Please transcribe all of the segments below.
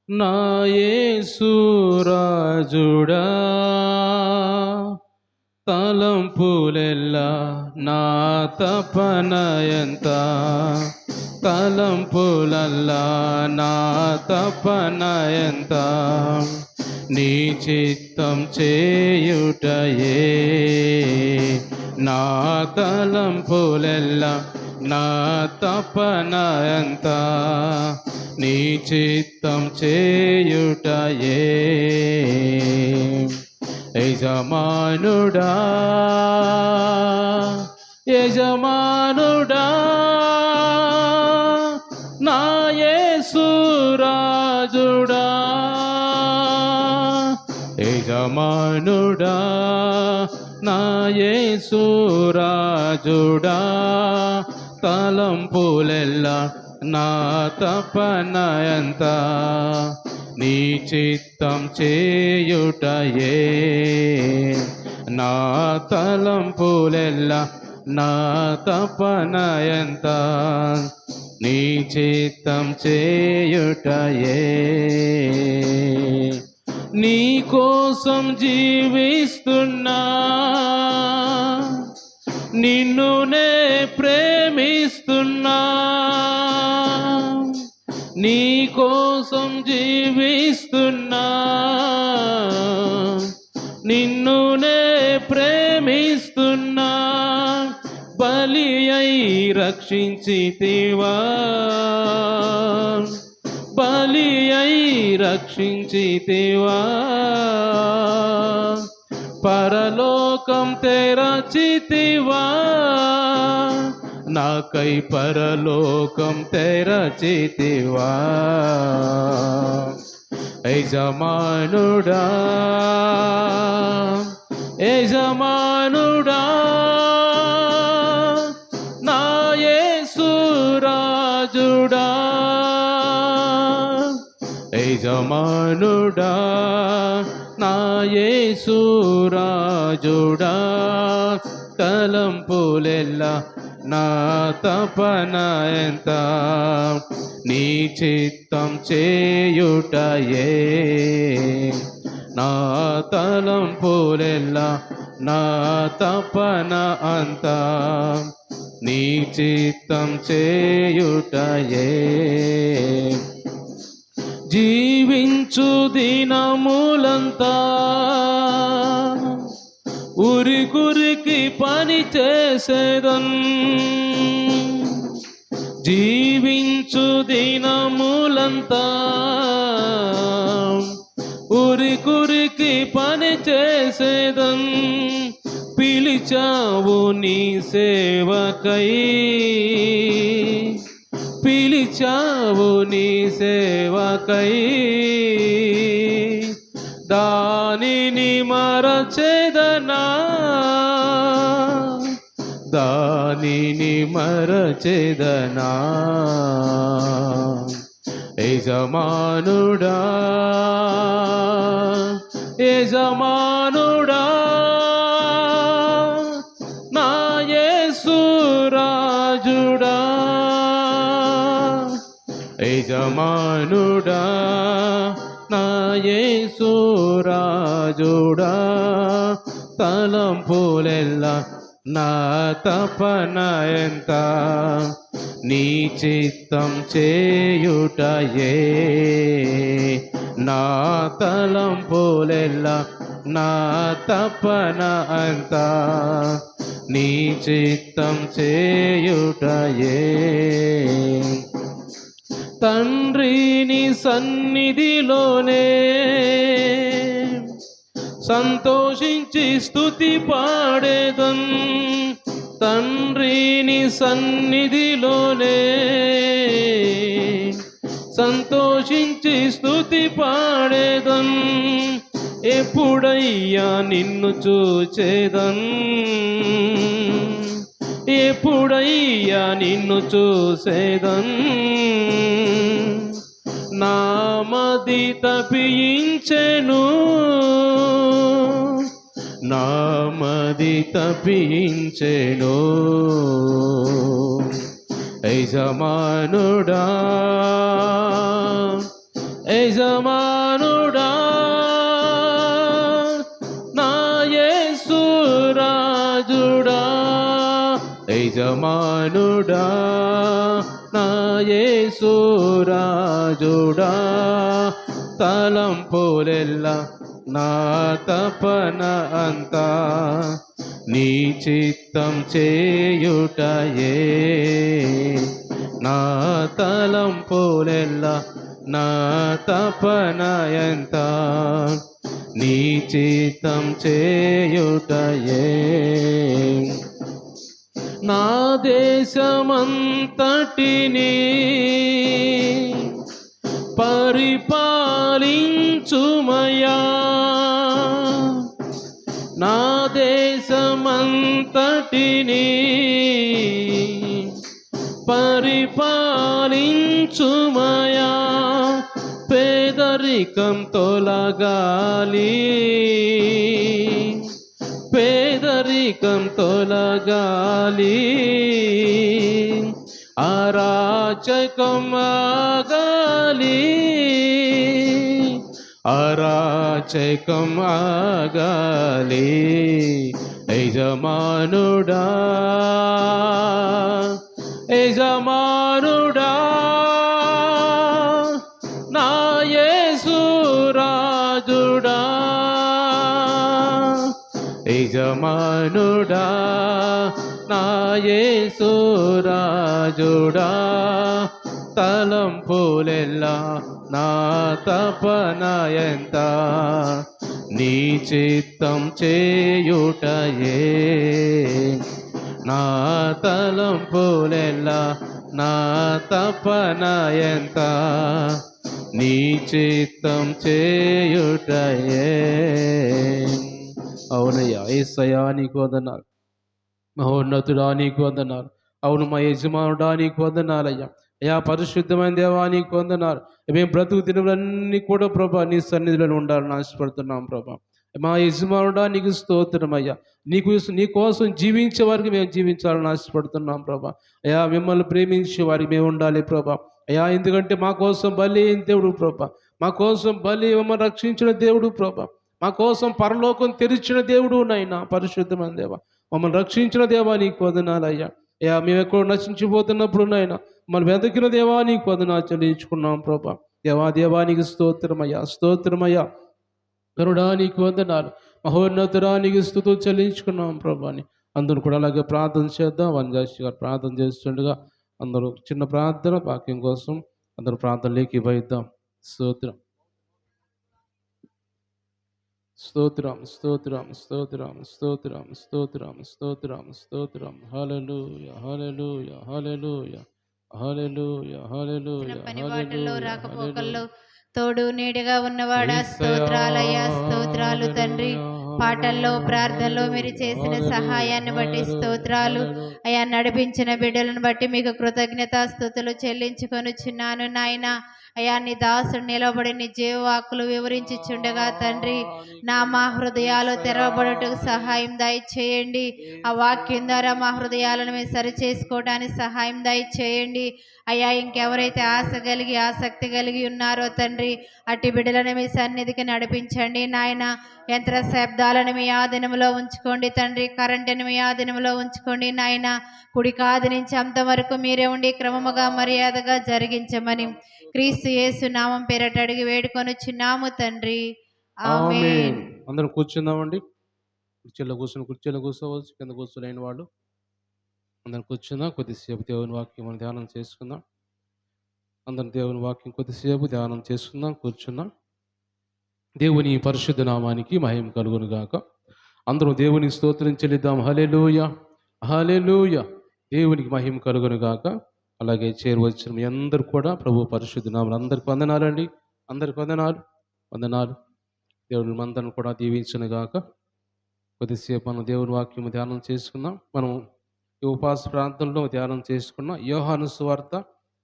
నా యేసు రాజుడా, తలంపులెల్లా నా తపన ఎంత, తలంపులల్లా నా తపన ఎంత, నీ చిత్తం చేయుటయే నా తలంపులెల్లా నా తపన ఎంత, నీ చిత్తం చేయుటయే. యజమానుడా యజమానుడా, నా యేసు రాజుడా, యజమానుడా నా యేసు రాజుడా, తలంపులెల్లా నా తపన ఎంత, నీ చిత్తం చేయుటయే నా తలంపులెల్లా నా తపన ఎంత, నీ చిత్తం చేయుటయే. నీ కోసం జీవిస్తున్నా, నిన్నునే ప్రేమిస్తున్నా, నీ కోసం జీవిస్తున్నా, నిన్నునే ప్రేమిస్తున్నా, బలి అయి రక్షించితివా, బలి అయి రక్షించితివా, పరలోకం తెరచితివా, నాకై పరలోకం తెరచితివా. యజమానుడా యజమానుడా, నా యేసు రాజుడా, యజమానుడా నా యేసు రాజుడా, తలంపులెల్లా నా తపన ఎంత, నీ చిత్తం చేయుటయే నా తలంపులెల్లా నా తపన అంత, నీ చిత్తం చేయుటయే. జీవించు దినములంతా ఉరికురికి పని చేసేదన్, జీవించు దినములంతా ఉరికురికి పని చేసేదన్, పిలిచావు నీ సేవకై, పిలిచావు నీ సేవకై, దానిని మరచెదనా, దానిని మరచెదనా. యజమానుడా యజమానుడా, నా యేసు రాజుడా, యజమానుడా నా యేసు రాజుడా, తలంపులెల్లా నా తపన ఎంత, నీ చిత్తం చేయుటయే నా తలంపులెల్లా నా తపన అంత, నీ చిత్తం చేయుటయే. తండ్రిని సన్నిధిలోనే సంతోషించి స్తుతి పాడేదన్, తండ్రిని సన్నిధిలోనే సంతోషించి స్తుతి పాడేదన్, ఎప్పుడయ్యా నిన్ను చూచేదన్, ఎప్పుడయ్యా నిన్ను చూసేదన్, నామది తప్పించెను, నామది తప్పించెను. యజమానుడా యజమానుడా నా యేసు రాజుడా, యజమానుడా నా యేసు రాజుడా, తలంపులెల్లా నా తపన అంతా నీ చిత్తం చేయుటయే. నా తలంపులెల్లా నా తపన ఎంత నీ చిత్తం చేయుటయే. నా దేశమంతటిని పరిపాలించుమయా, నా దేశమంతటిని పరిపాలించుమయా. పేదరికం తొలగాలి, పేదరికం తొలగాలి, అరాచకం ఆగాలి, అరాచకం ఆగాలి. యజమానుడా యజమానుడా నా యేసు రాజుడా, యజమానుడా నా యేసు రాజుడా, తలంపులెల్లా నా తపన ఎంత నీ చిత్తం చేయుటయే. నా తలంపులెల్లా నా తపన ఎంత నీ చిత్తం చేయుటయే. అవునయ్యా, యేసయ్యా నీకు వందనాలు. మహోన్నతుడా నీకు వందనాలు. అవును మా యజమానుడా నీకు వందనాలయ్యా. అయ్యా పరిశుద్ధమైన దేవా నీకు వందనాలు. మేము బ్రతుకు దినములన్నీ కూడా ప్రభా నీ సన్నిధిలో ఉండాలని ఆశపడుతున్నాం ప్రభా. మా యజమానుడా నీకు స్తోత్రమయ్యా. నీ కోసం జీవించే వారికి మేము జీవించాలని ఆశపడుతున్నాం ప్రభా. అయ్యా మిమ్మల్ని ప్రేమించే వారికి మేము ఉండాలి ప్రభా. అయ్యా ఎందుకంటే మా కోసం బలి అయిన దేవుడు ప్రభా, మా కోసం బలి మమ్మల్ని రక్షించిన దేవుడు ప్రభా, మా కోసం పరలోకం తెరిచిన దేవుడు నైనా పరిశుద్ధమైన దేవ, మమ్మల్ని రక్షించిన దేవా నీకు వందనాలయ్యా. అయ్యా మేము ఎక్కడో నశించిపోతున్నప్పుడు నాయన మమ్మల్ని వెతకిన దేవా నీకు వందనాలు చెల్లించుకున్నాం ప్రభా. దేవానికి స్తోత్రమయ్యా, స్తోత్రమయ్యా. కరుడా నీకు వందనాలు. మహోన్నతురానికి స్తుతులు చెల్లించుకున్నాం ప్రభాని. అందరూ కూడా అలాగే ప్రార్థన చేద్దాం. వంజాసి గారు ప్రార్థన చేస్తుండగా అందరూ చిన్న ప్రార్థన వాక్యం కోసం అందరూ ప్రార్థనలోకి ఇవ్వద్దాం. స్తోత్రం స్తోత్రం స్తోత్రం స్తోత్రం స్తోత్రం స్తోత్రం స్తోత్రం స్తోత్రం. హల్లెలూయా హల్లెలూయా హల్లెలూయా హల్లెలూయా హల్లెలూయా. పని వాటిల్లో రాకపోకల్లో తోడు నీడిగా ఉన్నవాడా స్తోత్రాలయ్యా, స్తోత్రాలు తండ్రి. పాటల్లో ప్రార్థనలో మీరు చేసిన సహాయాన్ని బట్టి స్తోత్రాలు అయ్యా. నడిపించిన బిడ్డలను బట్టి మీకు కృతజ్ఞతాస్తుతులు చెల్లించుకొనుచున్నాను నాయన. అయ్యా నీ దాసుడు నిలబడి నీ జీవవాక్కులు వివరించుచుండగా తండ్రి మా హృదయాలు తెరవబడుటకు సహాయం దయచేయండి. ఆ వాక్యం ద్వారా మా హృదయాలను మేము సరిచేసుకోవడానికి సహాయం దయచేయండి అయ్యా. ఇంకెవరైతే ఆశ కలిగి ఆసక్తి కలిగి ఉన్నారో తండ్రి అట్టి బిడ్డలను మీ సన్నిధికి నడిపించండి నాయన. యంత్ర శబ్దాలను మీ ఆధీనంలో ఉంచుకోండి తండ్రి, కరెంటుని మీ ఆధీనంలో ఉంచుకోండి నాయన. కుడి కాది నుంచి అంతవరకు మీరే ఉండి క్రమముగా మర్యాదగా జరిగించమని క్రీస్తు యేసు నామం పేరట అడిగి వేడుకొనుచున్నాము తండ్రి, ఆమేన్. అందరం కూర్చుందామండి. కుర్చీలో కూర్చోవచ్చు. కింద కూర్చోలేని వాళ్ళు అందరం కూర్చుందాం. కొద్దిసేపు దేవుని వాక్యం మనం ధ్యానం చేసుకుందాం. అందరం దేవుని వాక్యం కొద్దిసేపు ధ్యానం చేసుకుందాం. కూర్చుందాం. దేవుని పరిశుద్ధ నామానికి మహిమ కలుగును గాక. అందరూ దేవునికి స్తోత్రం చెల్లిద్దాం. హల్లెలూయా హల్లెలూయా. దేవునికి మహిమ కలుగును గాక. అలాగే చేరువచ్చిన మీ అందరూ కూడా ప్రభు పరిశుద్ధ నామమున అందరికి వందనాలండి. అందరికి వందనాలు. దేవుని మందరం కూడా దీవించును గాక. కొద్దిసేపు మనం దేవుని వాక్యము ధ్యానం చేసుకుందాం. మనం ఈ ఉపవాస ప్రాంతంలో ధ్యానం చేసుకున్నాం. యోహాను సువార్త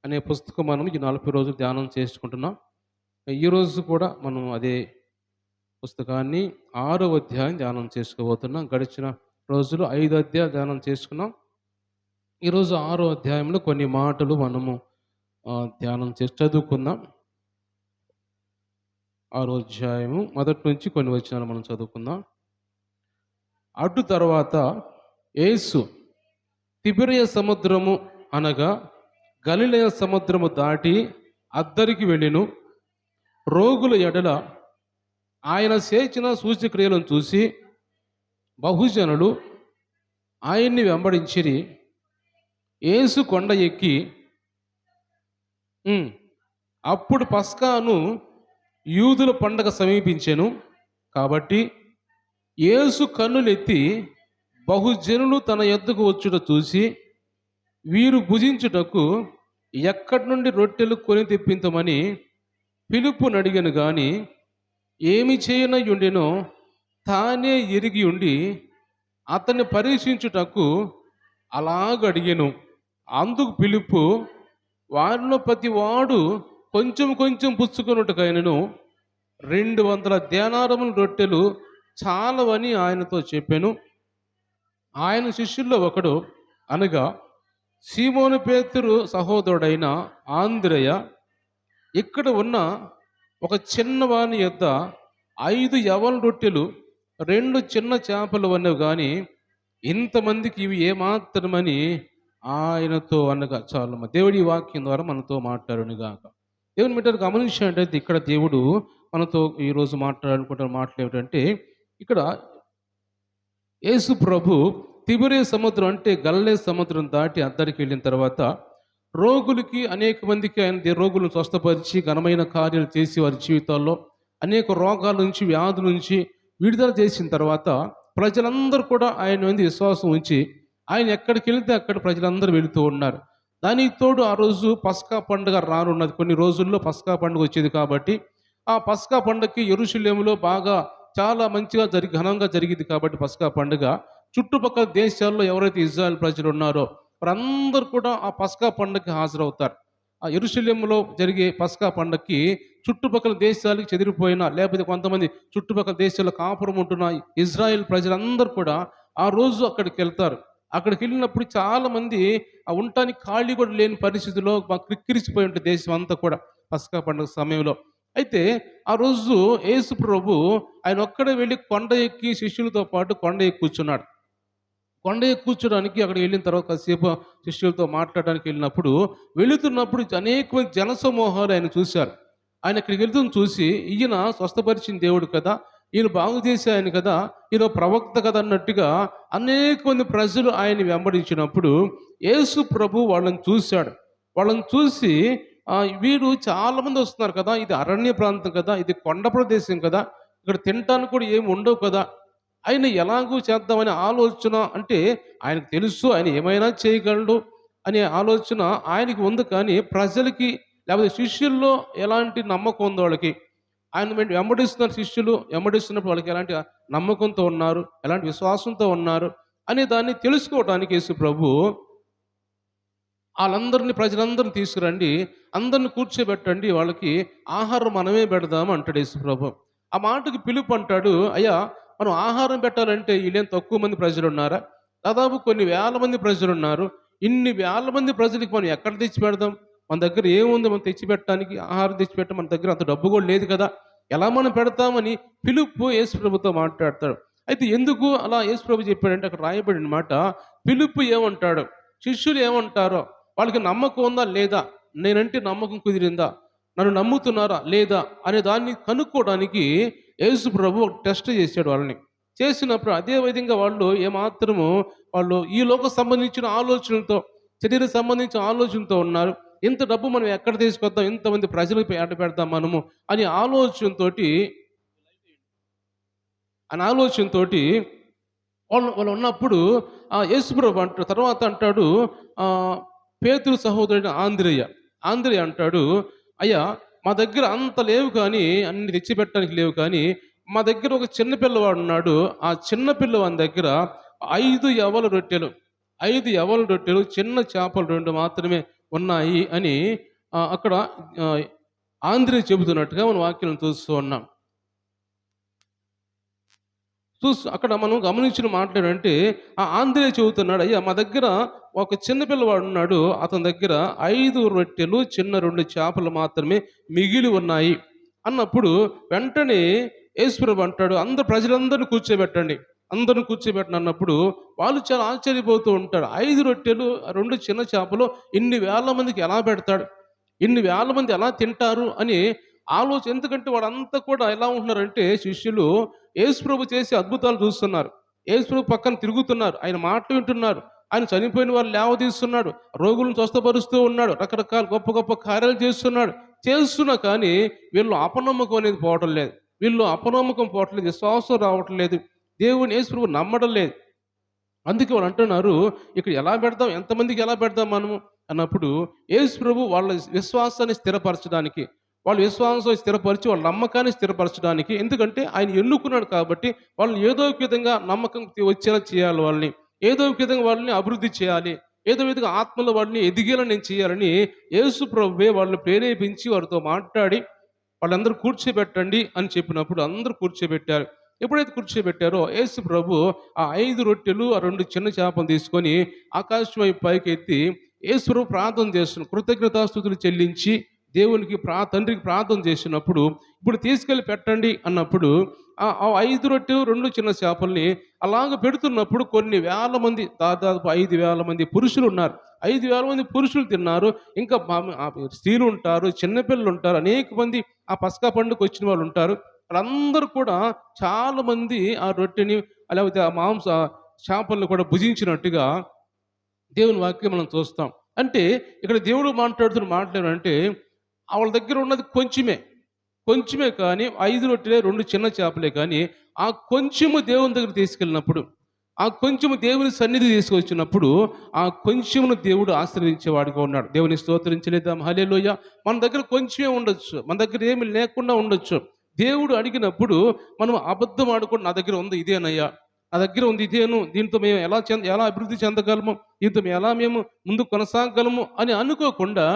అనే పుస్తకం మనం ఈ 40 రోజులు ధ్యానం చేసుకుంటున్నాం. ఈరోజు కూడా మనం అదే పుస్తకాన్ని 6వ అధ్యాయం ధ్యానం చేసుకోబోతున్నాం. గడిచిన రోజులు 5 అధ్యాయాలు ధ్యానం చేసుకున్నాం. ఈరోజు 6వ అధ్యాయంలో కొన్ని మాటలు మనము ధ్యానం చేసి చదువుకుందాం. 6వ అధ్యాయము మొదటి నుంచి కొన్ని వచనాలు మనం చదువుకుందాం. అటు తర్వాత యేసు తిబెరియ సముద్రము అనగా గలిలయ సముద్రము దాటి అద్దరికి వెళ్ళెను. రోగుల ఎడల ఆయన చేసిన సూచక్రియలను చూసి బహుజనులు ఆయన్ని వెంబడించిరి. యేసు కొండ ఎక్కి అప్పుడు పస్కాను యూదుల పండగ సమీపించెను. కాబట్టి యేసు కన్నులెత్తి బహుజనులు తన యొద్దకు వచ్చుట చూసి, వీరు భుజించుటకు ఎక్కడి నుండి రొట్టెలు కొని తెప్పించమని ఫిలిప్పును అడిగాను గాని, ఏమి చేయనయుండెనో తానే ఎరిగి ఉండి అతన్ని పరీక్షించుటకు అలాగడిగెను. అందుకు ఫిలిప్పు, వారిలో ప్రతి వాడు కొంచెం కొంచెం పుచ్చుకొనుటకైనను 200 దేనారముల రొట్టెలు చాలవని ఆయనతో చెప్పెను. ఆయన శిష్యుల్లో ఒకడు, అనగా సీమోను పేతురు సహోదరుడైన ఆంద్రెయ, ఇక్కడ ఉన్న ఒక చిన్నవాని యొద్ద 5 యవల రొట్టెలు 2 చిన్న చేపలు ఉన్నవి కానీ ఇంతమందికి ఇవి ఏమాత్రమని ఆయనతో అనగా. చాలమ్మ, దేవుడి వాక్యం ద్వారా మనతో మాట్లాడును గాక. దేవుని బిడ్డలు గమనించినట్టయితే ఇక్కడ దేవుడు మనతో ఈరోజు మాట్లాడుకుంటున్న మాటలు ఏమిటంటే, ఇక్కడ యేసు ప్రభు తిబెరియ సముద్రం అంటే గలిలయ సముద్రం దాటి అద్దరికి వెళ్ళిన తర్వాత రోగులకి అనేక మందికి ఆయన రోగులను స్వస్థపరిచి ఘనమైన కార్యాలు చేసి వారి జీవితాల్లో అనేక రోగాల నుంచి వ్యాధుల నుంచి విడుదల చేసిన తర్వాత ప్రజలందరూ కూడా ఆయన మీద విశ్వాసం ఉంచి ఆయన ఎక్కడికి వెళితే అక్కడ ప్రజలందరూ వెళుతూ ఉన్నారు. దానికి తోడు ఆ రోజు పస్కా పండుగ రానున్నది. కొన్ని రోజుల్లో పస్కా పండుగ వచ్చేది కాబట్టి ఆ పస్కా పండుగకి యెరూషలేములో బాగా చాలా మంచిగా ఘనంగా జరిగింది. కాబట్టి పస్కా పండుగ చుట్టుపక్కల దేశాల్లో ఎవరైతే ఇజ్రాయెల్ ప్రజలు ఉన్నారో వారందరూ కూడా ఆ పస్కా పండుగకి హాజరవుతారు. ఆ యెరూషలేములో జరిగే పస్కా పండుగకి చుట్టుపక్కల దేశాలకు చెదిరిపోయిన, లేకపోతే కొంతమంది చుట్టుపక్కల దేశాల్లో కాపురం ఉంటున్న ఇజ్రాయెల్ ప్రజలందరూ కూడా ఆ రోజు అక్కడికి వెళ్తారు. అక్కడికి వెళ్ళినప్పుడు చాలామంది ఆ ఉండటానికి ఖాళీ కూడా లేని పరిస్థితిలో క్రిక్కిరిసిపోయి ఉంటుంది దేశం అంతా కూడా పస్కా పండుగ సమయంలో. అయితే ఆ రోజు యేసు ప్రభు ఆయన ఒక్కడే వెళ్ళి కొండ ఎక్కి శిష్యులతో పాటు కొండ ఎక్కి కూర్చున్నాడు. కొండ ఎక్కి కూర్చోడానికి అక్కడ వెళ్ళిన తర్వాత కాసేపు శిష్యులతో మాట్లాడడానికి వెళ్ళినప్పుడు వెళుతున్నప్పుడు అనేక మంది జనసమూహాలు ఆయన చూశారు. ఆయన ఇక్కడికి వెళ్తున్న చూసి, ఈయన స్వస్థపరిచిన దేవుడు కదా, ఈయన బాగు చేసే ఆయన కదా, ఈయన ప్రవక్త కదా అన్నట్టుగా అనేక మంది ప్రజలు ఆయన వెంబడించినప్పుడు యేసు ప్రభు వాళ్ళని చూశాడు. వాళ్ళని చూసి వీరు చాలామంది వస్తున్నారు కదా, ఇది అరణ్య ప్రాంతం కదా, ఇది కొండ ప్రదేశం కదా, ఇక్కడ తినటానికి కూడా ఏమి ఉండవు కదా, ఆయన ఎలాగూ చేద్దామనే ఆలోచన, అంటే ఆయనకు తెలుసు ఆయన ఏమైనా చేయగలడు అనే ఆలోచన ఆయనకి ఉంది. కానీ ప్రజలకి లేకపోతే శిష్యుల్లో ఎలాంటి నమ్మకం ఉంది వాళ్ళకి, ఆయన వెంబడిస్తున్న శిష్యులు వెంబడిస్తున్నప్పుడు వాళ్ళకి ఎలాంటి నమ్మకంతో ఉన్నారు, ఎలాంటి విశ్వాసంతో ఉన్నారు అనే దాన్ని తెలుసుకోవడానికి యేసు ప్రభు వాళ్ళందరినీ ప్రజలందరిని తీసుకురండి, అందరిని కూర్చోబెట్టండి, వాళ్ళకి ఆహారం మనమే పెడదాము అంటాడు యేసు ప్రభు. ఆ మాటకి పిలుపు అంటాడు, అయ్యా మనం ఆహారం పెట్టాలంటే వీళ్ళేం తక్కువ మంది ప్రజలు ఉన్నారా? దాదాపు కొన్ని వేల మంది ప్రజలు ఉన్నారు. ఇన్ని వేల మంది ప్రజలకి మనం ఎక్కడ తెచ్చి పెడదాం? మన దగ్గర ఏముంది మనం తెచ్చి పెట్టడానికి? ఆహారం తెచ్చి పెట్ట మన దగ్గర అంత డబ్బు కూడా లేదు కదా, ఎలా మనం పెడతామని పిలుపు యేసు ప్రభుతో మాట్లాడతాడు. అయితే ఎందుకు అలా యేసు ప్రభు చెప్పాడంటే అక్కడ రాయబడిన మాట, పిలుపు ఏమంటాడు, శిష్యులు ఏమంటారో, వాళ్ళకి నమ్మకం ఉందా లేదా, నేనంటే నమ్మకం కుదిరిందా, నన్ను నమ్ముతున్నారా లేదా అనే దాన్ని కనుక్కోవడానికి యేసు ప్రభు ఒక టెస్ట్ చేశాడు వాళ్ళని. చేసినప్పుడు అదే విధంగా వాళ్ళు ఏమాత్రము వాళ్ళు ఈ లోక సంబంధించిన ఆలోచనలతో, శరీరం సంబంధించిన ఆలోచనతో ఉన్నారు. ఇంత డబ్బు మనం ఎక్కడ తీసుకొద్దాం, ఇంతమంది ప్రజలకు ఎడ పెడతాం మనము అనే ఆలోచనతోటి వాళ్ళు ఉన్నప్పుడు యేసుప్రభు అంటాడు, తర్వాత అంటాడు, పేతురు సహోదరుడు ఆంద్రేయ అంటాడు, అయ్యా మా దగ్గర అంత లేవు కానీ, అన్ని తెచ్చిపెట్టడానికి లేవు కానీ మా దగ్గర ఒక చిన్న పిల్లవాడు ఉన్నాడు, ఆ చిన్న పిల్లవాడి దగ్గర 5 యవల రొట్టెలు చిన్న చేపలు 2 మాత్రమే ఉన్నాయి అని అక్కడ ఆంద్రేయ చెబుతున్నట్టుగా మనం వాక్యం చూస్తూ ఉన్నాం. అక్కడ మనం గమనించిన మాట్లాడంటే ఆ ఆంద్రేయ చెబుతున్నాడు, అయ్యా మా దగ్గర ఒక చిన్న పిల్లవాడు ఉన్నాడు, అతని దగ్గర 5 రొట్టెలు చిన్న 2 చేపలు మాత్రమే మిగిలి ఉన్నాయి. అన్నప్పుడు వెంటనే యేసుప్రభు అంటాడు, అందరు ప్రజలందరిని కూర్చోబెట్టండి, అందరిని కూర్చోబెట్టండి అన్నప్పుడు వాళ్ళు చాలా ఆశ్చర్యపోతూ ఉంటారు. 5 రొట్టెలు 2 చిన్న చేపలు ఇన్ని వేల మందికి ఎలా పెడతాడు, ఇన్ని వేల మంది ఎలా తింటారు అని ఆలోచన. ఎందుకంటే వాళ్ళంతా కూడా ఎలా ఉంటున్నారంటే శిష్యులు యేసుప్రభు చేసే అద్భుతాలు చూస్తున్నారు, యేసుప్రభు పక్కన తిరుగుతున్నారు, ఆయన మాటలు వింటున్నారు, ఆయన చనిపోయిన వాళ్ళు లేవదీస్తున్నాడు, రోగులను స్వస్థపరుస్తూ ఉన్నాడు, రకరకాల గొప్ప గొప్ప కార్యాలు చేస్తున్నా కానీ వీళ్ళు అపనమ్మకం అనేది పోవటం లేదు, వీళ్ళు అపనమ్మకం పోవటం లేదు, విశ్వాసం రావటం లేదు, దేవుని యేసుప్రభు నమ్మడం లేదు. అందుకే వాళ్ళు అంటున్నారు, ఇక్కడ ఎలా పెడదాం, ఎంతమందికి ఎలా పెడదాం మనము అన్నప్పుడు యేసుప్రభు వాళ్ళ విశ్వాసాన్ని స్థిరపరచడానికి, వాళ్ళ విశ్వాసం స్థిరపరిచి వాళ్ళ నమ్మకాన్ని స్థిరపరచడానికి, ఎందుకంటే ఆయన ఎన్నుకున్నాడు కాబట్టి వాళ్ళని ఏదో ఒక విధంగా నమ్మకం వచ్చేలా చేయాలి, వాళ్ళని ఏదో ఒక విధంగా వాళ్ళని అభివృద్ధి చేయాలి, ఏదో విధంగా ఆత్మలో వాళ్ళని ఎదిగేలా నేను చేయాలని యేసు ప్రభువే వాళ్ళని ప్రేరేపించి వారితో మాట్లాడి వాళ్ళందరూ కూర్చోబెట్టండి అని చెప్పినప్పుడు అందరూ కూర్చోబెట్టారు. ఎప్పుడైతే కూర్చోబెట్టారో యేసు ప్రభు ఆ 5 రొట్టెలు ఆ 2 చిన్న చేపలు తీసుకొని ఆకాశం వైపు పైకెత్తి యేసు ప్రభు ప్రార్థన చేస్తున్న కృతజ్ఞతాస్తుతులు చెల్లించి దేవునికి తండ్రికి ప్రార్థన చేసినప్పుడు, ఇప్పుడు తీసుకెళ్ళి పెట్టండి అన్నప్పుడు ఆ 5 రొట్టెలు 2 చిన్న చేపల్ని అలాగ పెడుతున్నప్పుడు కొన్ని వేల మంది, దాదాపు 5,000 మంది పురుషులు ఉన్నారు, 5,000 మంది పురుషులు తిన్నారు. ఇంకా స్త్రీలు ఉంటారు, చిన్నపిల్లలు ఉంటారు, అనేక మంది ఆ పస్కా పండుగ వచ్చిన వాళ్ళు ఉంటారు. వాళ్ళందరూ కూడా చాలా మంది ఆ రొట్టెని లేకపోతే ఆ చేపలను కూడా భుజించినట్టుగా దేవుని వాక్యం మనం చూస్తాం. అంటే ఇక్కడ దేవుడు మాట్లాడుతున్న మాట్లాడంటే వాళ్ళ దగ్గర ఉన్నది కొంచెమే కానీ 5 రొట్టెలే 2 చిన్న చేపలే కానీ ఆ కొంచెము దేవుని దగ్గర తీసుకెళ్ళినప్పుడు, ఆ కొంచెము దేవుని సన్నిధి తీసుకొచ్చినప్పుడు ఆ కొంచెమును దేవుడు ఆశీర్వదించేవాడిగా ఉన్నాడు. దేవుని స్తోత్రించలేదాం, హల్లెలూయా. మన దగ్గర కొంచెమే ఉండొచ్చు, మన దగ్గర ఏమి లేకుండా ఉండొచ్చు. దేవుడు అడిగినప్పుడు మనం అబద్ధం ఆడుకొని, నా దగ్గర ఉంది ఇదేనయ్యా, నా దగ్గర ఉంది ఇదేను, దీంతో మేము ఎలా అభివృద్ధి చెందగలము, దీంతో మేము ముందు కొనసాగలము అని అనుకోకుండా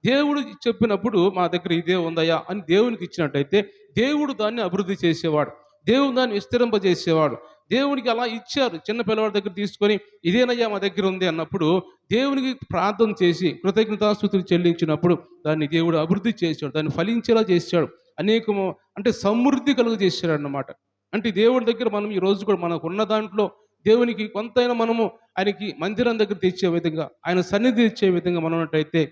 దేవుడు చెప్పినప్పుడు మా దగ్గర ఇదే ఉందయ్యా అని దేవునికి ఇచ్చినట్టయితే దేవుడు దాన్ని అభివృద్ధి చేసేవాడు, దేవుడు దాన్ని విస్తరింపజేసేవాడు. దేవునికి అలా ఇచ్చారు. చిన్న పిల్లవాడి దగ్గర తీసుకొని ఇదేనయ్యా మా దగ్గర ఉంది అన్నప్పుడు దేవునికి ప్రార్థన చేసి కృతజ్ఞతాస్తుతులు చెల్లించినప్పుడు దాన్ని దేవుడు అభివృద్ధి చేశాడు, దాన్ని ఫలించేలా చేశాడు, అనేకము అంటే సమృద్ధి కలుగు చేశాడు అన్నమాట. అంటే దేవుడి దగ్గర మనం ఈ రోజు కూడా మనకు ఉన్న దాంట్లో దేవునికి కొంతైనా మనము ఆయనకి మందిరం దగ్గర తెచ్చే విధంగా, ఆయన సన్నిధి ఇచ్చే విధంగా మనం ఉన్నట్టయితే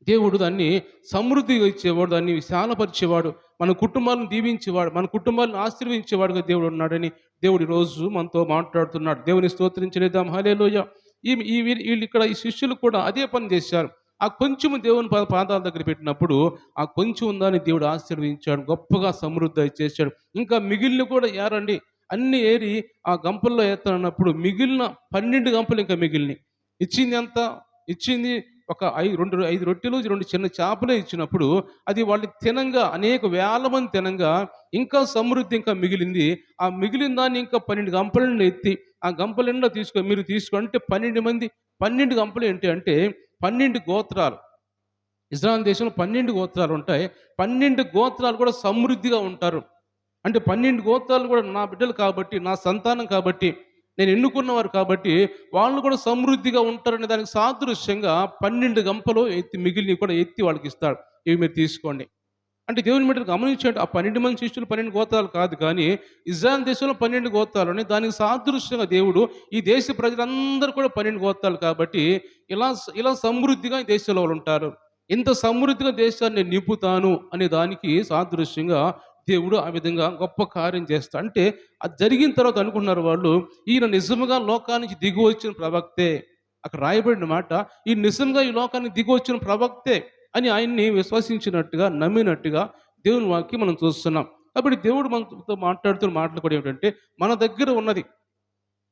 దేవుడు దాన్ని సమృద్ధిగా ఇచ్చేవాడు, దాన్ని విశాలపరిచేవాడు, మన కుటుంబాలను దీవించేవాడు, మన కుటుంబాలను ఆశీర్వదించేవాడుగా దేవుడు ఉన్నాడని దేవుడు ఈరోజు మనతో మాట్లాడుతున్నాడు. దేవుని స్తోత్రించలేదాం, హల్లెలూయా. వీళ్ళు ఇక్కడ ఈ శిష్యులు కూడా అదే పని చేశారు. ఆ కొంచెము దేవుని పాదాల దగ్గర పెట్టినప్పుడు ఆ కొంచెం ఉందని దేవుడు ఆశీర్వదించాడు, గొప్పగా సమృద్ధి చేశాడు. ఇంకా మిగిలిన కూడా ఏరండి అన్ని ఏరి ఆ గంపల్లో వేస్తానన్నప్పుడు మిగిలిన 12 గంపలు ఇంకా మిగిలినవి. ఇచ్చింది ఎంత? ఇచ్చింది ఒక 5 రొట్టెలు 2 చిన్న చేపలే ఇచ్చినప్పుడు అది వాళ్ళు తినంగా, అనేక వేల మంది తినంగా ఇంకా సమృద్ధి ఇంకా మిగిలింది. ఆ మిగిలిన దాన్ని ఇంకా 12 గంపలను ఎత్తి ఆ గంపల నిండా మీరు అంటే 12 మంది, 12 గంపలు ఏంటి అంటే 12 గోత్రాలు. ఇజ్రాయెల్ దేశంలో 12 గోత్రాలు ఉంటాయి. 12 గోత్రాలు కూడా సమృద్ధిగా ఉంటారు. అంటే 12 గోత్రాలు కూడా నా బిడ్డలు కాబట్టి, నా సంతానం కాబట్టి, నేను ఎన్నుకున్నవారు కాబట్టి వాళ్ళు కూడా సమృద్ధిగా ఉంటారనే దానికి సాదృశ్యంగా 12 గంపలు మిగిలినవి కూడా ఎత్తి వాళ్ళకి ఇస్తాడు, ఇవి మీరు తీసుకోండి. అంటే దేవుని బిడ్డలు గమనించండి, ఆ 12 మంది శిష్యులు 12 గోత్రాలు కాదు కానీ ఇజ్రాయెల్ దేశంలో 12 గోత్రాలని దానికి సాదృశ్యంగా దేవుడు ఈ దేశ ప్రజలందరూ కూడా 12 గోత్రాలు కాబట్టి ఇలా సమృద్ధిగా ఈ దేశంలో వాళ్ళు ఉంటారు. ఇంత సమృద్ధిగా దేశాన్ని నింపుతాను అనే దానికి సాదృశ్యంగా దేవుడు ఆ విధంగా గొప్ప కార్యం చేస్తాడు. అంటే అది జరిగిన తర్వాత అనుకున్నారు వాళ్ళు, ఈయన నిజముగా లోకానికి దిగి వచ్చిన ప్రవక్తే. అక్కడ రాయబడిన మాట, ఈ నిజంగా ఈ లోకానికి దిగి వచ్చిన ప్రవక్తే అని ఆయన్ని విశ్వసించినట్టుగా, నమ్మినట్టుగా దేవుని వాక్యం మనం చూస్తున్నాం. కాబట్టి దేవుడు మనతో మాట్లాడుతున్న మాటలు కూడా ఏమిటంటే, మన దగ్గర ఉన్నది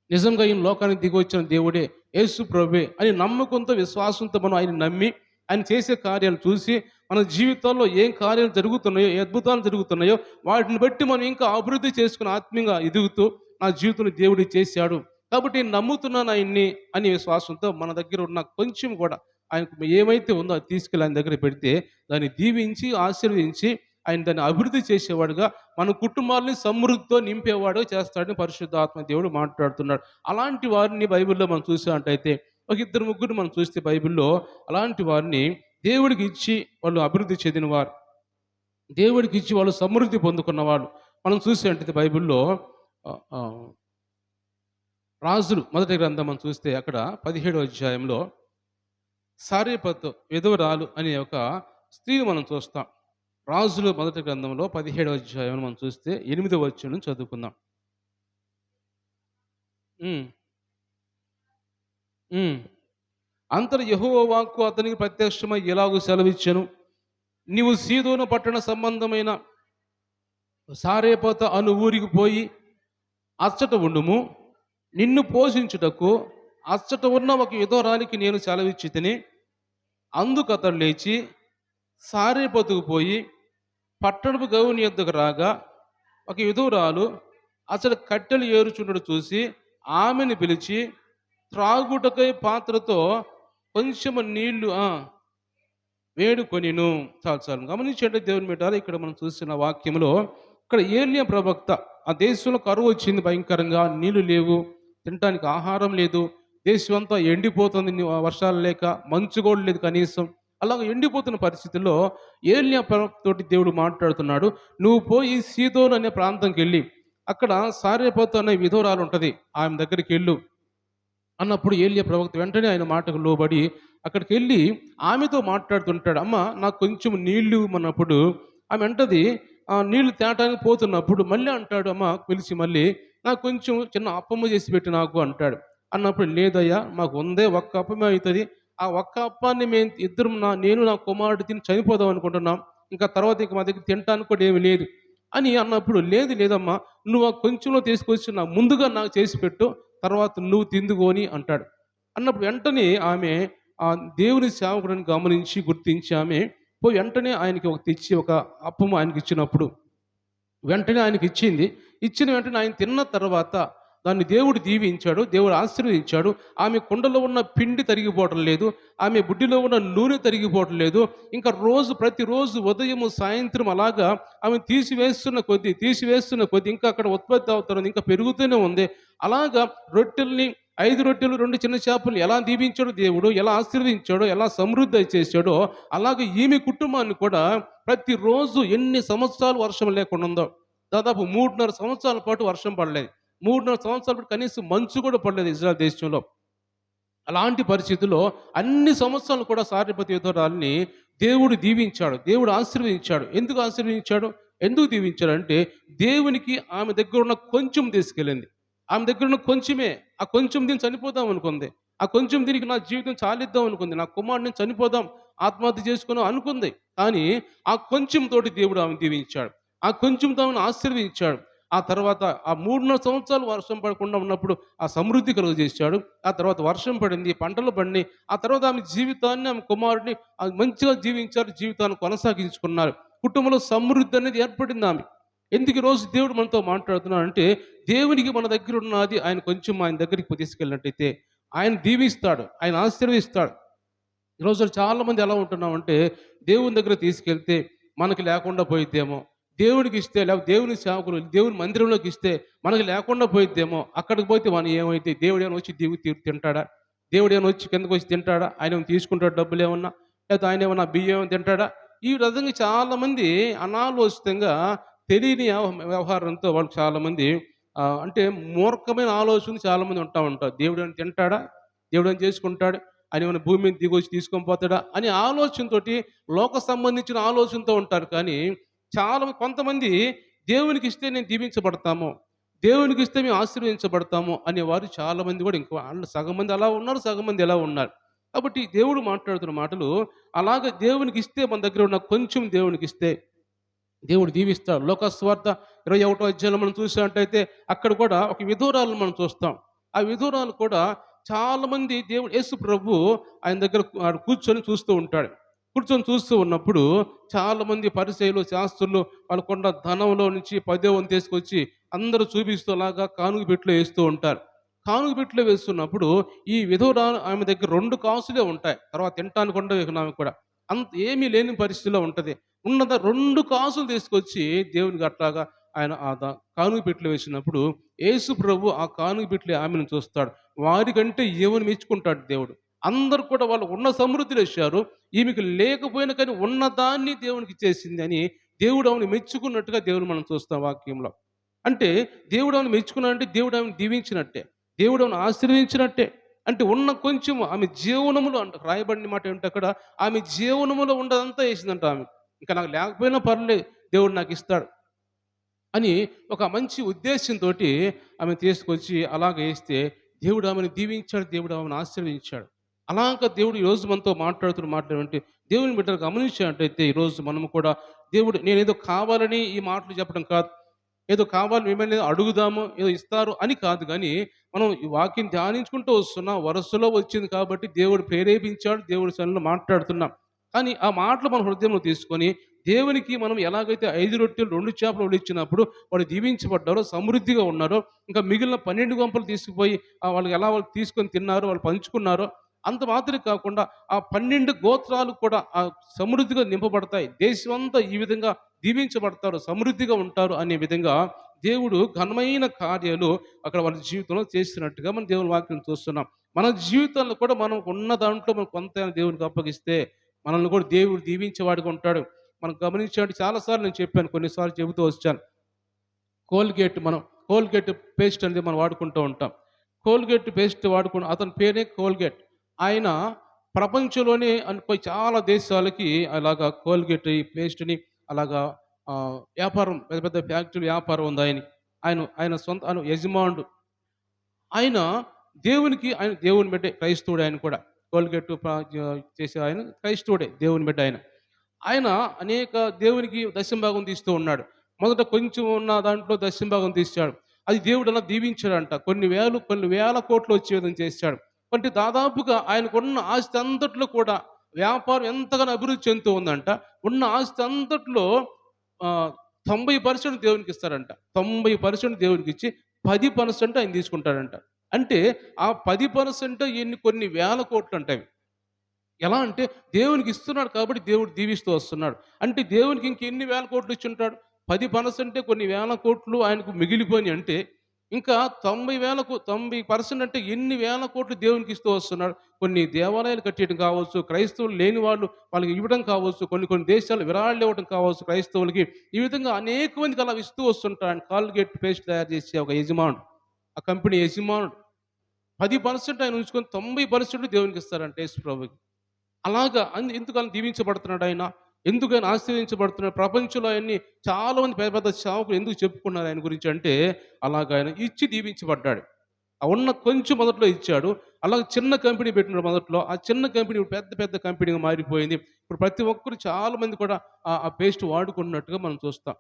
నిజంగా ఈ లోకానికి దిగి వచ్చిన దేవుడే, యేసు ప్రభువే అని నమ్మకంతో, విశ్వాసంతో మనం ఆయన నమ్మి ఆయన చేసే కార్యాలు చూసి మన జీవితాల్లో ఏం కార్యాలు జరుగుతున్నాయో, ఏ అద్భుతాలు జరుగుతున్నాయో వాటిని బట్టి మనం ఇంకా అభివృద్ధి చేసుకుని ఆత్మీయంగా ఎదుగుతూ నా జీవితంలో దేవుడు చేశాడు కాబట్టి నమ్ముతున్నాను ఆయన్ని అని విశ్వాసంతో మన దగ్గర ఉన్న కొంచెం కూడా ఆయనకు ఏమైతే ఉందో అది తీసుకెళ్ళి ఆయన దగ్గర పెడితే దాన్ని దీవించి ఆశీర్వదించి ఆయన దాన్ని అభివృద్ధి చేసేవాడుగా, మన కుటుంబాలని సమృద్ధితో నింపేవాడుగా చేస్తాడని పరిశుద్ధాత్మ దేవుడు మాట్లాడుతున్నాడు. అలాంటి వారిని బైబిల్లో మనం చూసామంటైతే ఒక 2-3 మనం చూస్తే బైబిల్లో అలాంటి వారిని దేవుడికి ఇచ్చి వాళ్ళు అభివృద్ధి చెందినవారు. దేవుడికి ఇచ్చి వాళ్ళు సమృద్ధి పొందుకున్నవాళ్ళు. మనం చూసినట్టయితే బైబిల్‌లో ఆహ్, ఆహ్, రాజులు మొదటి గ్రంథం మనం చూస్తే అక్కడ 17వ అధ్యాయంలో సారెపతు విధవరాలు అనే ఒక స్త్రీని మనం చూస్తాం. రాజులు మొదటి గ్రంథంలో 17వ అధ్యాయం మనం చూస్తే 8వ వచనం చదువుకుందాం. హ్మ్. హ్మ్. అంతట యెహోవా వాక్కు అతనికి ప్రత్యక్షమై ఇలాగు సెలవిచ్చెను. నీవు సీదోను పట్టణ సంబంధమైన సారెపత అను ఊరికి పోయి అచ్చట ఉండుము. నిన్ను పోషించుటకు అచ్చట ఉన్న ఒక విధవరాలికి నేను సెలవిచ్చితిని. అందుకతడు లేచి సారెపతుకు పోయి పట్టణపు గౌని యొద్దకు రాగా ఒక విధురాలు అసలు కట్టెలు ఏరుచుండడు చూసి ఆమెను పిలిచి త్రాగుటకై పాత్రతో కొంచెము నీళ్లు వేడుకొనిను. చాలు చాలు గమనించండి దేవుని బిడ్డలారా, ఇక్కడ మనం చూసిన వాక్యంలో ఇక్కడ ఏలియా ప్రవక్త ఆ దేశంలో కరువు వచ్చింది, భయంకరంగా నీళ్లు లేవు, తినటానికి ఆహారం లేదు, దేశం అంతా ఎండిపోతుంది, వర్షాలు లేక మంచు కూడా లేదు కనీసం. అలాగ ఎండిపోతున్న పరిస్థితుల్లో ఏలియా ప్రవక్తతోటి దేవుడు మాట్లాడుతున్నాడు. నువ్వు పోయి సీదోన్ అనే ప్రాంతంకి వెళ్ళి అక్కడ సారెపతు అనే విధవరాలు ఉంటుంది, ఆమె దగ్గరికి వెళ్ళు అన్నప్పుడు ఏలియా ప్రవక్త వెంటనే ఆయన మాటకు లోబడి అక్కడికి వెళ్ళి ఆమెతో మాట్లాడుతుంటాడు. అమ్మ నాకు కొంచెం నీళ్లు ఇవ్వమన్నప్పుడు ఆమె అంటది, నీళ్లు తేటానికి పోతున్నప్పుడు మళ్ళీ అంటాడు, అమ్మ పిలిచి మళ్ళీ నాకు కొంచెం చిన్న అప్పమ్మ చేసి పెట్టి నాకు అంటాడు. అన్నప్పుడు లేదయ్యా మాకు ఉందే ఒక్క అప్పమే అవుతుంది, ఆ ఒక్క అప్పాన్ని మేము ఇద్దరం నేను నా కుమారుడు తిని చనిపోదాం అనుకుంటున్నాం, ఇంకా తర్వాత ఇంక మా దగ్గర తినటానికి కూడా ఏమి లేదు అని అన్నప్పుడు, లేదు లేదమ్మా నువ్వు ఆ కొంచెంలో తీసుకొచ్చి నా ముందుగా నాకు చేసి పెట్టు, తర్వాత నువ్వు తిందుకొని అంటాడు. అన్నప్పుడు వెంటనే ఆమె ఆ దేవుని సేవకుడిని గమనించి గుర్తించి ఆమె పోయి వెంటనే ఆయనకి ఒక తెచ్చి ఒక అప్పము ఆయనకి ఇచ్చినప్పుడు వెంటనే ఆయనకి ఇచ్చింది. ఇచ్చిన వెంటనే ఆయన తిన్న తర్వాత దాన్ని దేవుడు దీవించాడు, దేవుడు ఆశీర్వదించాడు. ఆమె కుండలో ఉన్న పిండి తరిగిపోవటం లేదు, ఆమె బుడ్డిలో ఉన్న నూనె తరిగిపోవటం లేదు. ఇంకా ప్రతిరోజు ఉదయము సాయంత్రం అలాగా ఆమె తీసివేస్తున్న కొద్దీ ఇంకా అక్కడ ఉత్పత్తి అవుతున్నది, ఇంకా పెరుగుతూనే ఉంది. అలాగా రొట్టెల్ని 5 రొట్టెలు 2 చిన్న చేపలు ఎలా దీవించాడో దేవుడు, ఎలా ఆశీర్వదించాడో, ఎలా సమృద్ధి చేశాడో అలాగే ఈమె కుటుంబాన్ని కూడా ప్రతిరోజు ఎన్ని సంవత్సరాలు వర్షం లేకుండా ఉందో, దాదాపు 3.5 సంవత్సరాల పాటు వర్షం పడలేదు. 3.5 సంవత్సరాల పాటు కనీసం మంచు కూడా పడలేదు ఇజ్రాయెల్ దేశంలో. అలాంటి పరిస్థితుల్లో అన్ని సంవత్సరాలు కూడా సారెపతు విధవరాలిని దేవుడు దీవించాడు, దేవుడు ఆశీర్వదించాడు. ఎందుకు ఆశీర్వదించాడు, ఎందుకు దీవించాడు అంటే దేవునికి ఆమె దగ్గర ఉన్న కొంచెం తీసుకెళ్ళింది. ఆమె దగ్గర ఉన్న కొంచెమే, ఆ కొంచెం దీన్ని చనిపోదాం అనుకుంది, ఆ కొంచెం దీనికి నా జీవితం చాలిద్దాం అనుకుంది, నా కుమారుడిని చనిపోదాం ఆత్మహత్య చేసుకున్నాం అనుకుంది. కానీ ఆ కొంచెం తోటి దేవుడు ఆమెను దీవించాడు, ఆ కొంచెంతో ఆమెను ఆశీర్వదించాడు. ఆ తర్వాత ఆ 3.5 సంవత్సరాలు వర్షం పడకుండా ఉన్నప్పుడు ఆ సమృద్ధి కలుగజేశాడు. ఆ తర్వాత వర్షం పడింది, పంటలు పండినాయి. ఆ తర్వాత ఆమె జీవితాన్ని, ఆమె కుమారుడిని మంచిగా జీవించారు, జీవితాన్ని కొనసాగించుకున్నారు. కుటుంబంలో సమృద్ధి అనేది ఏర్పడింది ఆమె. ఎందుకు ఈరోజు దేవుడు మనతో మాట్లాడుతున్నాడు అంటే, దేవునికి మన దగ్గర ఉన్నది ఆయన కొంచెం ఆయన దగ్గరికి తీసుకెళ్ళినట్టయితే ఆయన దీవిస్తాడు, ఆయన ఆశీర్వదిస్తాడు. ఈరోజు చాలామంది ఎలా ఉంటున్నామంటే, దేవుని దగ్గర తీసుకెళ్తే మనకి లేకుండా పోయిద్దేమో, దేవునికి ఇస్తే లేకపోతే దేవుని సేవకులు దేవుని మందిరంలోకి ఇస్తే మనకి లేకుండా పోయిద్దేమో, అక్కడికి పోతే మనం ఏమైతే దేవుడు ఏమైనా వచ్చి తింటాడా, దేవుడు ఏమైనా వచ్చి కిందకు వచ్చి తింటాడా, ఆయన ఏమైనా తీసుకుంటాడు డబ్బులు ఏమన్నా, లేకపోతే ఆయన ఏమన్నా బియ్యం ఏమైనా తింటాడా. ఈ విధంగా చాలామంది అనాలోచితంగా తెలియని వ్యవహారంతో వాళ్ళు చాలామంది అంటే మూర్ఖమైన ఆలోచన చాలామంది ఉంటారు. దేవుడు ఏమైనా తింటాడా, దేవుడు ఏమైనా చేసుకుంటాడు, ఆయన ఏమైనా భూమి మీద దిగొచ్చి తీసుకొని పోతాడా అనే ఆలోచనతోటి, లోక సంబంధించిన ఆలోచనతో ఉంటారు. కానీ కొంతమంది దేవునికి ఇస్తే నేను దీవించబడతాము, దేవునికి ఇస్తే మేము ఆశీర్వదించబడతాము అనేవారు చాలామంది కూడా ఇంకా వాళ్ళు సగం మంది అలా ఉన్నారు, సగం మంది ఎలా ఉన్నారు. కాబట్టి దేవుడు మాట్లాడుతున్న మాటలు అలాగ దేవునికి ఇస్తే, మన దగ్గర ఉన్న కొంచెం దేవునికి ఇస్తే దేవుడు దీవిస్తాడు. లోకస్వార్త 21వ అధ్యాయంలో మనం చూసినట్టయితే అక్కడ కూడా ఒక విధురాలను మనం చూస్తాం. ఆ విధురాలు కూడా చాలామంది దేవుడు యేసు ప్రభు ఆయన దగ్గర కూర్చొని చూస్తూ ఉంటాడు. కూర్చొని చూస్తూ ఉన్నప్పుడు చాలామంది పరిసయ్యులు, శాస్త్రులు వాళ్ళకున్న ధనంలో నుంచి 10వ వంతు తీసుకొచ్చి అందరూ చూపిస్తూ అలాగా కానుక పెట్టెలో వేస్తూ ఉంటారు. కానుక పెట్టెలో వేస్తున్నప్పుడు ఈ విధురాలు ఆమె దగ్గర 2 కాసులే ఉంటాయి. తర్వాత తినటానికి ఉండవు ఆమె కూడా. అంత ఏమీ లేని పరిస్థితిలో ఉంటది. ఉన్నద 2 కాసులు తీసుకొచ్చి దేవునికి అట్లాగా ఆయన కానుక పెట్టెలో వేసినప్పుడు యేసు ప్రభు ఆ కానుక పెట్టెలో ఆమెను చూస్తాడు. వారికంటే ఈమెను మెచ్చుకుంటాడు దేవుడు. అందరూ కూడా వాళ్ళు ఉన్న సమృద్ధిలో ఇచ్చారు. ఈమెకు లేకపోయినా కానీ ఉన్నదాన్ని దేవునికి ఇచ్చేసింది అని దేవుడు ఆమెను మెచ్చుకున్నట్టుగా దేవుడు మనం చూస్తాం వాక్యంలో. అంటే దేవుడు ఆమెను మెచ్చుకున్నాడంటే దేవుడు ఆమెను దీవించినట్టే. దేవుడు ఆమెను ఆశీర్వదించినట్టే. అంటే ఉన్న కొంచెం ఆమె జీవనములో అంట రాయబడిన మాట ఏంటంటే అక్కడ ఆమె జీవనములో ఉన్నదంతా వేసిందంట ఆమె. ఇంకా నాకు లేకపోయినా పర్లేదు దేవుడు నాకు ఇస్తాడు అని ఒక మంచి ఉద్దేశంతోటి ఆమె తీసుకొచ్చి అలాగ ఏస్తే దేవుడు ఆమెను దీవించాడు. దేవుడు ఆమెను ఆశీర్వదించాడు. అలాగ దేవుడు ఈరోజు మనతో మాట్లాడుతుంటే దేవుని బిడ్డలు గమనించినట్టయితే ఈరోజు మనము కూడా దేవుడు నేనేదో కావాలని ఈ మాటలు చెప్పడం కాదు. ఏదో కావాలి మేమేదో అడుగుదాము, ఏదో ఇస్తారు అని కాదు గానీ, మనం ఈ వాక్యం ధ్యానించుకుంటూ వస్తున్నాం. వరుసలో వచ్చింది కాబట్టి దేవుడు ప్రేరేపించాడు. దేవుడి సన్నిధిలో మాట్లాడుతున్నాం. కానీ ఆ మాటలు మన హృదయంలో తీసుకొని దేవునికి మనం ఎలాగైతే 5 రొట్టెలు 2 చేపలు వడ్డించినప్పుడు వాళ్ళు దీవించబడ్డారో, సమృద్ధిగా ఉన్నారో, ఇంకా మిగిలిన 12 గంపలు తీసుకుపోయి వాళ్ళు ఎలా వాళ్ళు తీసుకొని తిన్నారో, వాళ్ళు పంచుకున్నారో, అంత మాత్రమే కాకుండా ఆ 12 గోత్రాలు కూడా సమృద్ధిగా నింపబడతాయి. దేశమంతా ఈ విధంగా దీవించబడతారు, సమృద్ధిగా ఉంటారు అనే విధంగా దేవుడు ఘనమైన కార్యాలు అక్కడ వాళ్ళ జీవితంలో చేస్తున్నట్టుగా మనం దేవుని వాక్యం చూస్తున్నాం. మన జీవితంలో కూడా మనం ఉన్న దాంట్లో మనం కొంతైనా దేవునికి అప్పగిస్తే మనల్ని కూడా దేవుడు దీవించేవాడిగా ఉంటాడు. మనం గమనించాడు చాలాసార్లు నేను చెప్పాను, కొన్నిసార్లు చెబుతూ వచ్చాను. కోల్గేట్ పేస్ట్ అనేది మనం వాడుకుంటూ ఉంటాం. కోల్గేట్ పేస్ట్ అతని పేరే కోల్గేట్. ఆయన ప్రపంచంలోనే పోయి చాలా దేశాలకి అలాగా కోల్గేట్ ఈ పేస్ట్‌ని అలాగా వ్యాపారం పెద్ద పెద్ద ఫ్యాక్టరీ వ్యాపారం ఉంది ఆయనకి. ఆయన సొంత యజమానుడు. ఆయన ఆయన దేవుని బిడ్డే, క్రైస్తవుడే ఆయన కూడా. కోల్గేట్ చేసే ఆయన క్రైస్తవుడే, దేవుని బిడ్డ ఆయన. ఆయన అనేక దేవునికి దశంభాగం తీస్తూ ఉన్నాడు. మొదట కొంచెం ఉన్న దాంట్లో దశంభాగం తీశాడు. అది దేవుడు అలా దీవించాడంట. కొన్ని వేల కోట్లు వచ్చే విధంగా చేశాడు. అంటే దాదాపుగా ఆయనకున్న ఆస్తి అంతట్లో కూడా వ్యాపారం ఎంతగానో అభివృద్ధి చెందుతూ ఉందంట. ఉన్న ఆస్తి అంతట్లో 90% దేవునికి ఇస్తారంట. 90% దేవునికి ఇచ్చి 10% ఆయన తీసుకుంటాడంట. అంటే ఆ 10% కొన్ని వేల కోట్లు అంట అవి. ఎలా అంటే దేవునికి ఇస్తున్నాడు కాబట్టి దేవుడు దీవిస్తూ వస్తున్నాడు. అంటే దేవునికి ఇంకెన్ని వేల కోట్లు ఇచ్చుంటాడు. 10% కొన్ని వేల కోట్లు ఆయనకు మిగిలిపోయినాయి అంటే ఇంకా 90% అంటే ఎన్ని వేల కోట్లు దేవునికి ఇస్తూ వస్తున్నాడు. కొన్ని దేవాలయాలు కట్టేయడం కావచ్చు, క్రైస్తవులు లేని వాళ్ళకి ఇవ్వడం కావచ్చు, కొన్ని దేశాలు విరాళాలు ఇవ్వడం కావచ్చు క్రైస్తవులకి. ఈ విధంగా అనేక మందికి అలా ఇస్తూ వస్తుంటాడు. ఆయన కాల్గేట్ పేస్ట్ తయారు చేసే ఒక యజమానుడు, ఆ కంపెనీ యజమానుడు 10% ఆయన ఉంచుకొని 90% దేవునికి ఇస్తారంట యేసు ప్రభుకి. అలాగా ఎందుకు అలా దీవించబడుతున్నాడు ఆయన? ఎందుకు ఆయన ఆశీర్వదించబడుతున్నాడు? ప్రపంచంలో ఆయన్ని చాలా మంది పెద్ద పెద్ద సేవకులు ఎందుకు చెప్పుకున్నారు ఆయన గురించి అంటే, అలాగ ఆయన ఇచ్చి దీవించబడ్డాడు. ఆ ఉన్న కొంచెం మొదట్లో ఇచ్చాడు. అలాగే చిన్న కంపెనీ పెట్టినాడు మొదట్లో. ఆ చిన్న కంపెనీ పెద్ద పెద్ద కంపెనీగా మారిపోయింది. ఇప్పుడు ప్రతి ఒక్కరు చాలా మంది కూడా ఆ పేస్ట్ వాడుకున్నట్టుగా మనం చూస్తాం.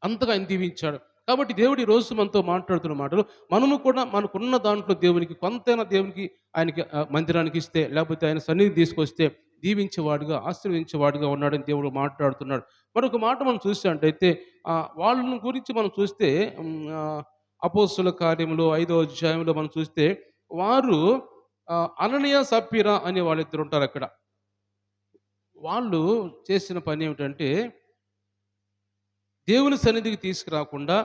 అంతగా ఆయన దీవించాడు. కాబట్టి దేవుడు ఈరోజు మనతో మాట్లాడుతున్న మాటలు మనము కూడా మనకున్న దాంట్లో దేవునికి కొంతైనా దేవునికి ఆయనకి మందిరానికి ఇస్తే, లేకపోతే ఆయన సన్నిధి తీసుకొస్తే దీవించేవాడుగా, ఆశీర్వదించేవాడుగా ఉన్నాడని దేవుడు మాట్లాడుతున్నాడు. మరొక మాట మనం చూసినట్టయితే వాళ్ళని గురించి మనం చూస్తే అపోస్తుల కార్యములు 5వ అధ్యాయంలో మనం చూస్తే వారు అననీయ సప్పీరా అనే వాళ్ళిద్దరు ఉంటారు అక్కడ. వాళ్ళు చేసిన పని ఏమిటంటే దేవుని సన్నిధికి తీసుకురాకుండా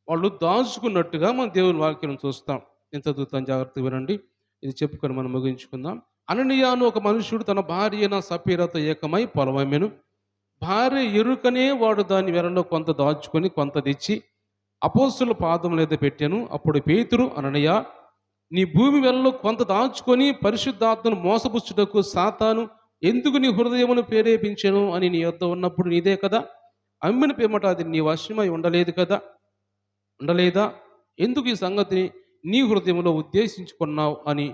వాళ్ళు దాచుకున్నట్టుగా మనం దేవుని వాక్యం చూస్తాం. నేను చదువుతాను, జాగ్రత్తగా వినండి. ఇది చెప్పుకొని మనం ముగించుకుందాం. అననీయ అను ఒక మనుషుడు తన భార్య అయిన సప్పీరాతో ఏకమై పొలమమ్మెను. భార్య ఎరుకనే వాడు దాని వెరలో కొంత దాచుకొని కొంత తెచ్చి అపోస్తుల పాదముల మీద పెట్టాను. అప్పుడు పేతురు, అననీయ, నీ భూమి వెరలో కొంత దాచుకొని పరిశుద్ధాత్మను మోసపుచ్చుటకు సాతాను ఎందుకు నీ హృదయమును ప్రేరేపించెను అని నీ యొద్ద ఉన్నప్పుడు నీదే కదా. అమ్మిన పిమ్మట అది నీ వశమై ఉండలేదా? ఎందుకు ఈ సంగతిని నీ హృదయంలో ఉద్దేశించుకున్నావు అని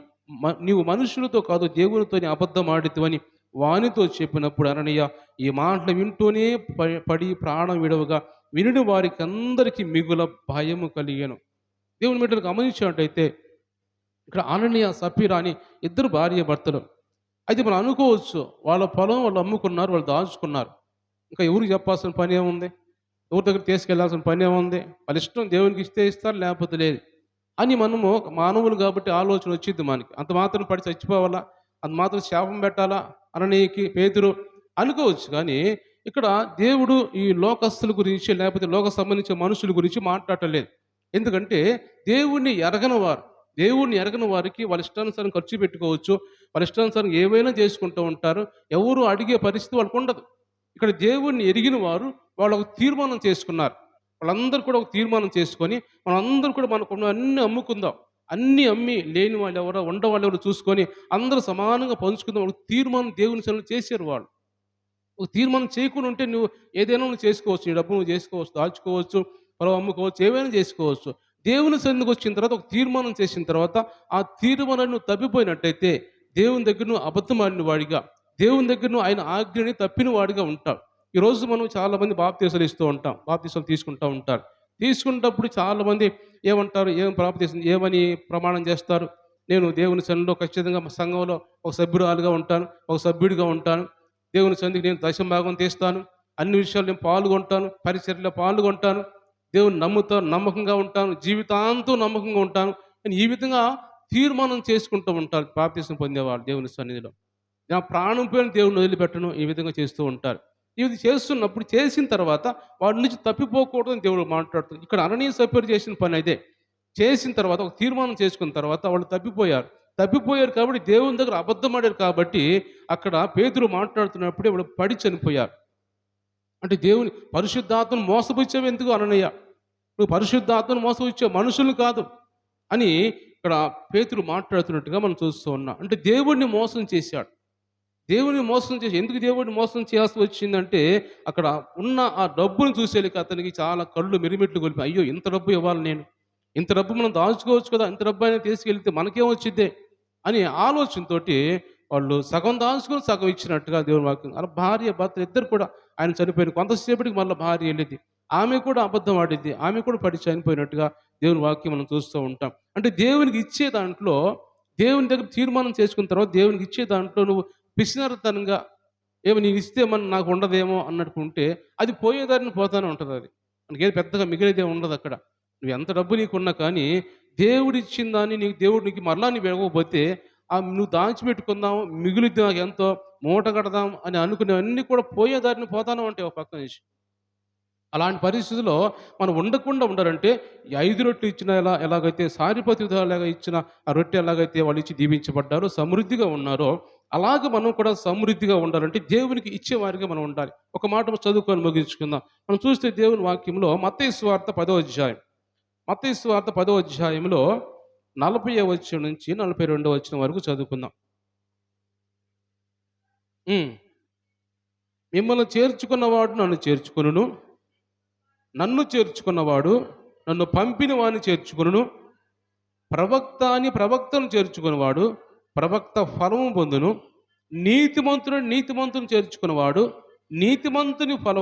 నీవు మనుషులతో కాదు దేవునితోని అబద్ధం ఆడితువని వానితో చెప్పినప్పుడు అననీయ ఈ మాటలు వింటూనే పడి ప్రాణం విడవగా వినుడు వారికి అందరికీ మిగుల భయము కలిగాను. దేవుని బిడ్డలు గమనించినట్టయితే ఇక్కడ అననీయ సప్పీరా అని ఇద్దరు భార్య భర్తలు. అయితే మనం అనుకోవచ్చు, వాళ్ళ పొలం వాళ్ళు అమ్ముకున్నారు, వాళ్ళు దాచుకున్నారు. ఇంకా ఎవరికి చెప్పాల్సిన పని ఏముంది? ఎవరి దగ్గర తీసుకెళ్లాల్సిన పని ఏముంది? వాళ్ళ ఇష్టం, దేవునికి ఇస్తే ఇస్తారు, లేకపోతే లేదు అని మనము మానవులు కాబట్టి ఆలోచన వచ్చింది మనకి. అంత మాత్రం పడి చచ్చిపోవాలా, అంత మాత్రం శాపం పెట్టాలా అననీయకి, పేతురు అనుకోవచ్చు. కానీ ఇక్కడ దేవుడు ఈ లోకస్తుల గురించి లేకపోతే లోక సంబంధించిన మనుషుల గురించి మాట్లాడలేదు. ఎందుకంటే దేవుణ్ణి ఎరగని వారికి వాళ్ళ ఇష్టానుసారం ఖర్చు పెట్టుకోవచ్చు, వాళ్ళ ఇష్టానుసారం ఏవైనా చేసుకుంటూ ఉంటారు. ఎవరు అడిగే పరిస్థితి వాళ్ళకు ఉండదు. ఇక్కడ దేవుణ్ణి ఎరిగిన వారు వాళ్ళు ఒక తీర్మానం చేసుకున్నారు. వాళ్ళందరూ కూడా ఒక తీర్మానం చేసుకొని మనందరూ కూడా మనకున్న అన్నీ అమ్ముకుందాం. అన్నీ అమ్మి లేని వాళ్ళెవరో ఉండవాళ్ళెవరో చూసుకొని అందరూ సమానంగా పంచుకుందాం. ఒక తీర్మానం దేవుని సన్నిధిలో చేశారు వాళ్ళు. ఒక తీర్మానం చేయకుండా ఉంటే నువ్వు చేసుకోవచ్చు. నీ డబ్బు నువ్వు చేసుకోవచ్చు, దాచుకోవచ్చు, పొలం అమ్ముకోవచ్చు, ఏవైనా చేసుకోవచ్చు. దేవుని సన్నిధికి వచ్చిన తర్వాత ఒక తీర్మానం చేసిన తర్వాత ఆ తీర్మానాన్ని నువ్వు తప్పిపోయినట్టయితే దేవుని దగ్గర నువ్వు అబద్ధం ఆడిన వాడిగా, దేవుని దగ్గర నువ్వు ఆయన ఆజ్ఞని తప్పిన వాడిగా ఉంటావు. ఈరోజు మనం చాలామంది బాప్తీసాలు ఇస్తూ ఉంటాం. బాప్తీసాలు తీసుకుంటూ ఉంటారు. తీసుకునేటప్పుడు చాలామంది ఏమంటారు? ఏమని ప్రమాణం చేస్తారు? నేను దేవుని సన్నిధిలో ఖచ్చితంగా మా సంఘంలో ఒక సభ్యురాలుగా ఉంటాను, ఒక సభ్యుడిగా ఉంటాను. దేవుని సన్నిధికి నేను దశమభాగం తీస్తాను. అన్ని విషయాల్లో నేను పాల్గొంటాను. పరిచర్యలో పాల్గొంటాను. దేవుని నమ్మకంగా ఉంటాను. జీవితాంతం నమ్మకంగా ఉంటాను అని ఈ విధంగా తీర్మానం చేసుకుంటూ ఉంటారు బాప్తీసం పొందేవాళ్ళు దేవుని సన్నిధిలో. నా ప్రాణం పోయిన దేవుడిని వదిలిపెట్టను ఈ విధంగా చేస్తూ ఉంటారు. ఇది చేస్తున్నప్పుడు చేసిన తర్వాత వాడి నుంచి తప్పిపోకూడదని దేవుడు మాట్లాడుతుంది. ఇక్కడ అననీయ సప్పీరా చేసిన పని అదే. చేసిన తర్వాత ఒక తీర్మానం చేసుకున్న తర్వాత వాళ్ళు తప్పిపోయారు. తప్పిపోయారు కాబట్టి దేవుని దగ్గర అబద్ధం ఆడారు కాబట్టి అక్కడ పేతురు మాట్లాడుతున్నప్పుడే వాళ్ళు పడి చనిపోయారు. అంటే దేవుని పరిశుద్ధాత్మను మోసపుచ్చావు ఎందుకు అననయ్య? నువ్వు పరిశుద్ధాత్మను మోసపుచ్చావు, మనుషులు కాదు అని ఇక్కడ పేతురు మాట్లాడుతున్నట్టుగా మనం చూస్తూ ఉన్నాం. అంటే దేవుడిని మోసం చేశాడు. దేవుడిని మోసం చేసి ఎందుకు దేవుడిని మోసం చేయాల్సి వచ్చిందంటే అక్కడ ఉన్న ఆ డబ్బును చూసేళ్ళకి అతనికి చాలా కళ్ళు మిరిమిట్లు కొలిపి, అయ్యో ఇంత డబ్బు ఇవ్వాలి నేను, ఇంత డబ్బు మనం దాచుకోవచ్చు కదా, ఇంత డబ్బు అయినా తీసుకెళ్తే మనకేమొచ్చిద్దే అని ఆలోచనతోటి వాళ్ళు సగం దాచుకొని సగం ఇచ్చినట్టుగా దేవుని వాక్యం. అలా భార్య భర్త ఇద్దరు కూడా ఆయన చనిపోయిన కొంతసేపటికి మళ్ళీ భార్య వెళ్ళింది. ఆమె కూడా అబద్ధం ఆడిద్ది. ఆమె కూడా పడి చనిపోయినట్టుగా దేవుని వాక్యం మనం చూస్తూ ఉంటాం. అంటే దేవునికి ఇచ్చే దాంట్లో దేవుని దగ్గర తీర్మానం చేసుకున్న తర్వాత దేవునికి ఇచ్చే దాంట్లో నువ్వు పిసినరతనంగా ఏమో నేను ఇస్తే నాకు ఉండదేమో అన్నట్టు ఉంటే అది పోయేదారిని పోతానే ఉంటుంది. అది మనకేది పెద్దగా మిగిలేదే ఉండదు అక్కడ. నువ్వు ఎంత డబ్బు నీకున్నా కానీ దేవుడు ఇచ్చిన దాన్ని దేవుడు నీకు మరలా నీవు ఇవ్వకపోతే నువ్వు దాచిపెట్టుకుందాం, మిగులుద్ది నాకు ఎంతో, మూట కడదాం అని అనుకునేవన్నీ కూడా పోయేదారిని పోతానే ఉంటాయి ఒక పక్క నుంచి. అలాంటి పరిస్థితుల్లో మనం ఉండకుండా ఉండాలంటే ఈ 5 రొట్టెలు ఇచ్చిన ఎలాగైతే సారిపతి లాగా ఇచ్చిన ఆ రొట్టె ఎలాగైతే వాళ్ళు ఇచ్చి దీవించబడ్డారో సమృద్ధిగా ఉన్నారో అలాగే మనం కూడా సమృద్ధిగా ఉండాలంటే దేవునికి ఇచ్చేవారిగా మనం ఉండాలి. ఒక మాట చదువుకొని ముగించుకుందాం. మనం చూస్తే దేవుని వాక్యంలో మత్తయి సువార్త 10వ అధ్యాయం, మత్తయి సువార్త 10వ అధ్యాయంలో 40వ వచనం నుంచి 42వ వచనం వరకు చదువుకుందాం. మిమ్మల్ని చేర్చుకున్నవాడు నన్ను చేర్చుకొనును, నన్ను చేర్చుకున్నవాడు నన్ను పంపిన వాడిని చేర్చుకొనును. ప్రవక్తను చేర్చుకున్నవాడు ప్రవక్త ఫలము పొందును. నీతిమంతుని చేర్చుకున్నవాడు నీతిమంతుని ఫలము